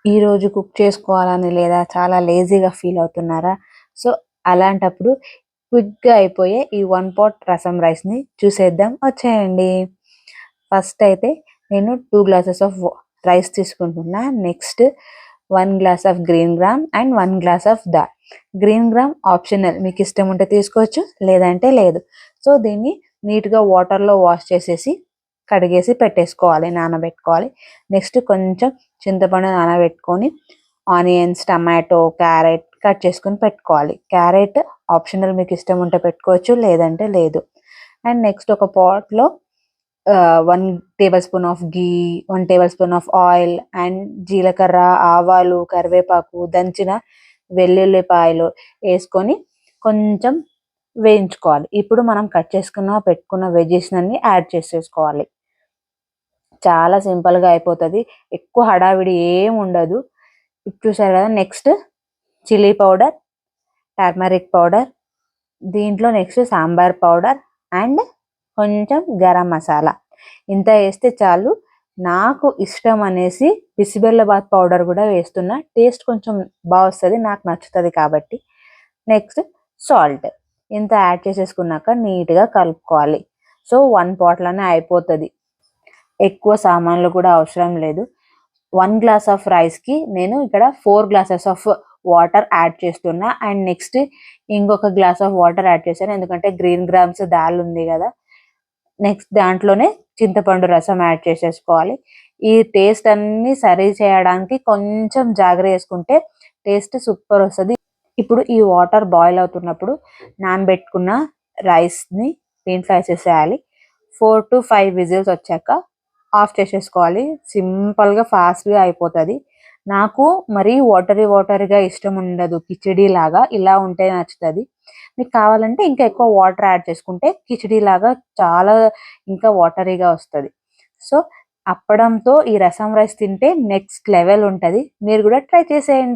ఈరోజు కుక్ చేసుకోవాలని లేదా చాలా లేజీగా ఫీల్ అవుతున్నారా? సో, అలాంటప్పుడు క్విక్‌గా అయిపోయే ఈ వన్ పాట్ రసం రైస్‌ని చూసేద్దాం వచ్చేయండి. ఫస్ట్ అయితే నేను 2 గ్లాసెస్ ఆఫ్ రైస్ తీసుకుంటున్నా. Next 1 glass of green gram and 1 glass of dal. Green gram optional, మీకు ఇష్టం ఉంటే తీసుకోవచ్చు, లేదంటే లేదు. సో, దీన్ని నీట్‌గా వాటర్‌లో వాష్ చేసేసి కడిగేసి పెట్టేసుకోవాలి, నానబెట్టుకోవాలి. నెక్స్ట్ కొంచెం చింతపండు నానబెట్టుకొని ఆనియన్స్, టమాటో, క్యారెట్ కట్ చేసుకొని పెట్టుకోవాలి. క్యారెట్ ఆప్షనల్, మీకు ఇష్టం ఉంటే పెట్టుకోవచ్చు, లేదంటే లేదు. అండ్ నెక్స్ట్ ఒక పాట్లో 1 table spoon of ghee, 1 table spoon of oil and జీలకర్ర, ఆవాలు, కరివేపాకు, దంచిన వెల్లుల్లిపాయలు వేసుకొని కొంచెం వేయించుకోవాలి. ఇప్పుడు మనం కట్ చేసుకున్న పెట్టుకున్న వెజ్జెస్ అన్ని యాడ్ చేసేసుకోవాలి. చాలా సింపుల్గా అయిపోతుంది, ఎక్కువ హడావిడి ఏం ఉండదు. ఇప్పుడు చూసారు కదా. Next chilli powder, turmeric powder, దీంట్లో నెక్స్ట్ సాంబార్ పౌడర్ అండ్ కొంచెం గరం మసాలా. ఇంత వేస్తే చాలు. నాకు ఇష్టం అనేసి బిసిబెల్లబాత్ పౌడర్ కూడా వేస్తున్నా, టేస్ట్ కొంచెం బాగా వస్తుంది, నాకు నచ్చుతుంది కాబట్టి. Next salt. ఇంత యాడ్ చేసేసుకున్నాక నీట్గా కలుపుకోవాలి. సో 1 పాట్లోనే అయిపోతుంది, ఎక్కువ సామాన్లు కూడా అవసరం లేదు. 1 గ్లాస్ ఆఫ్ రైస్కి నేను ఇక్కడ 4 గ్లాసెస్ ఆఫ్ వాటర్ యాడ్ చేస్తున్నా. అండ్ నెక్స్ట్ ఇంకొక గ్లాస్ ఆఫ్ వాటర్ యాడ్ చేశాను, ఎందుకంటే గ్రీన్ గ్రామ్స్ దాల్ ఉంది కదా. నెక్స్ట్ దాంట్లోనే చింతపండు రసం యాడ్ చేసేసుకోవాలి. ఈ టేస్ట్ అన్ని సరి చేయడానికి కొంచెం జాగ్రత్త వేసుకుంటే టేస్ట్ సూపర్ వస్తుంది. ఇప్పుడు ఈ వాటర్ బాయిల్ అవుతున్నప్పుడు నానబెట్టుకున్న రైస్ని దీంట్లో వేసేసేయాలి. 4 to 5 విజిల్స్ వచ్చాక ఆఫ్ చేసేసుకోవాలి. సింపుల్గా ఫాస్ట్గా అయిపోతుంది. నాకు మరీ వాటరీగా ఇష్టం ఉండదు, కిచిడీ లాగా ఇలా ఉంటే నచ్చుతుంది. మీకు కావాలంటే ఇంకా ఎక్కువ వాటర్ యాడ్ చేసుకుంటే కిచిడీ లాగా చాలా ఇంకా వాటరీగా వస్తుంది. సో అప్పడంతో ఈ రసం రైస్ తింటే నెక్స్ట్ లెవెల్ ఉంటుంది. మీరు కూడా ట్రై చేసేయండి.